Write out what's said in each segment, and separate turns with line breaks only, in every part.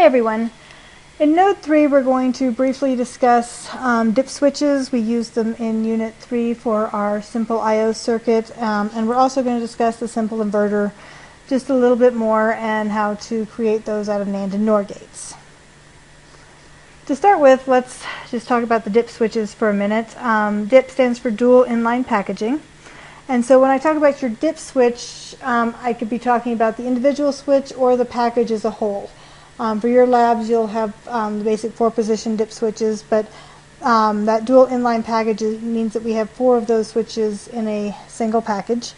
Hi everyone. In Node 3 we're going to briefly discuss dip switches. We use them in Unit 3 for our simple I/O circuit, and we're also going to discuss the simple inverter just a little bit more and how to create those out of NAND and NOR gates. To start with, let's just talk about the dip switches for a minute. DIP stands for dual inline packaging. And so when I talk about your dip switch, I could be talking about the individual switch or the package as a whole. For your labs, you'll have the basic 4-position dip switches, but that dual inline package means that we have 4 of those switches in a single package.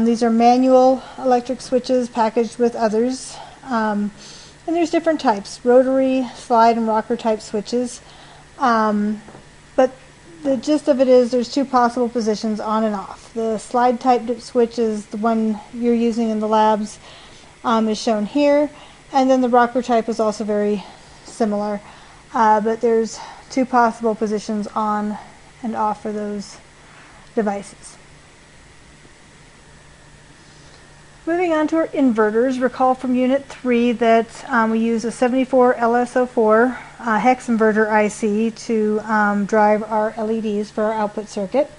These are manual electric switches packaged with others, and there's different types: rotary, slide, and rocker type switches. But the gist of it is there's 2 possible positions on and off. The slide type dip switch is the one you're using in the labs, is shown here. And then the rocker type is also very similar, but there's 2 possible positions on and off for those devices. Moving on to our inverters, recall from Unit 3 that we use a 74 LS04 hex inverter IC to drive our LEDs for our output circuit.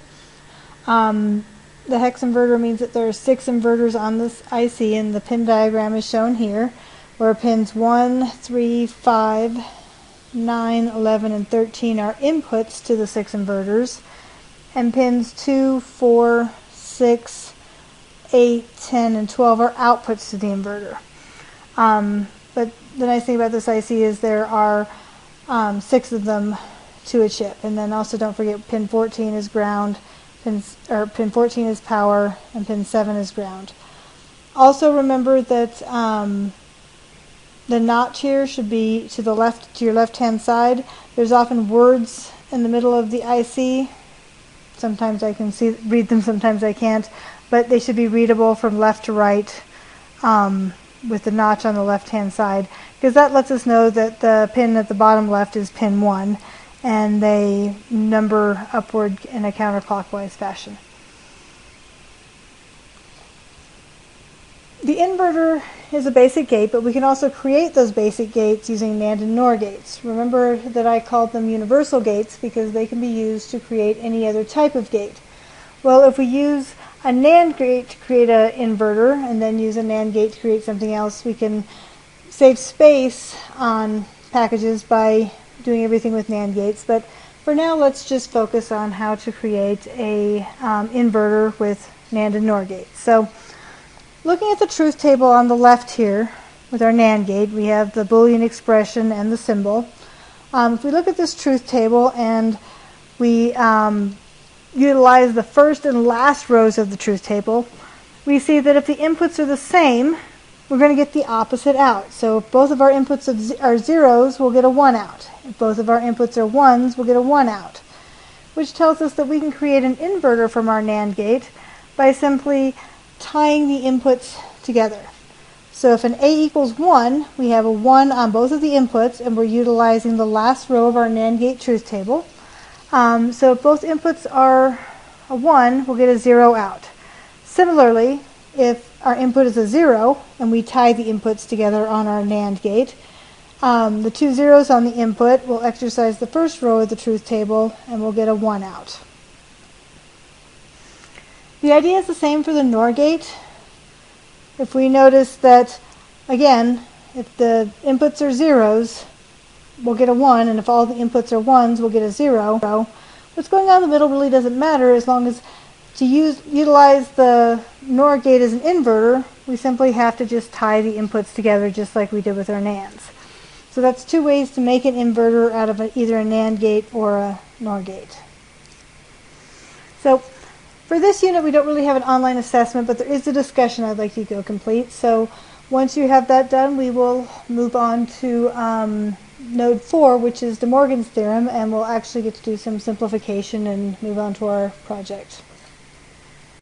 The hex inverter means that there are 6 inverters on this IC, and the pin diagram is shown here, where pins 1, 3, 5, 9, 11, and 13 are inputs to the 6 inverters, and pins 2, 4, 6, 8, 10, and 12 are outputs to the inverter. But the nice thing about this IC is there are 6 of them to a chip. And then also don't forget pin 14 is ground, pin 14 is power, and pin 7 is ground. Also remember that the notch here should be to the left, to your left-hand side. There's often words in the middle of the IC. Sometimes I can read them, sometimes I can't, but they should be readable from left to right with the notch on the left-hand side, because that lets us know that the pin at the bottom left is pin 1, and they number upward in a counterclockwise fashion. The inverter is a basic gate, but we can also create those basic gates using NAND and NOR gates. Remember that I called them universal gates because they can be used to create any other type of gate. Well, if we use a NAND gate to create an inverter and then use a NAND gate to create something else, we can save space on packages by doing everything with NAND gates. But for now, let's just focus on how to create a inverter with NAND and NOR gates. So, looking at the truth table on the left here with our NAND gate, we have the Boolean expression and the symbol. If we look at this truth table and we utilize the first and last rows of the truth table, we see that if the inputs are the same, we're going to get the opposite out. So if both of our inputs are zeros, we'll get a 1 out. If both of our inputs are 1s, we'll get a 1 out, which tells us that we can create an inverter from our NAND gate by simply tying the inputs together. So if an A equals 1, we have a 1 on both of the inputs, and we're utilizing the last row of our NAND gate truth table. So if both inputs are a 1, we'll get a 0 out. Similarly, if our input is a 0 and we tie the inputs together on our NAND gate, the 2 zeros on the input will exercise the first row of the truth table, and we'll get a 1 out. The idea is the same for the NOR gate. If we notice that, again, if the inputs are zeros, we'll get a 1, and if all the inputs are 1s, we'll get a 0. What's going on in the middle really doesn't matter, as long as to utilize the NOR gate as an inverter, we simply have to just tie the inputs together just like we did with our NANDs. So that's 2 ways to make an inverter out of either a NAND gate or a NOR gate. So for this unit, we don't really have an online assessment, but there is a discussion I'd like you to go complete. So once you have that done, we will move on to Node 4, which is De Morgan's theorem, and we'll actually get to do some simplification and move on to our project.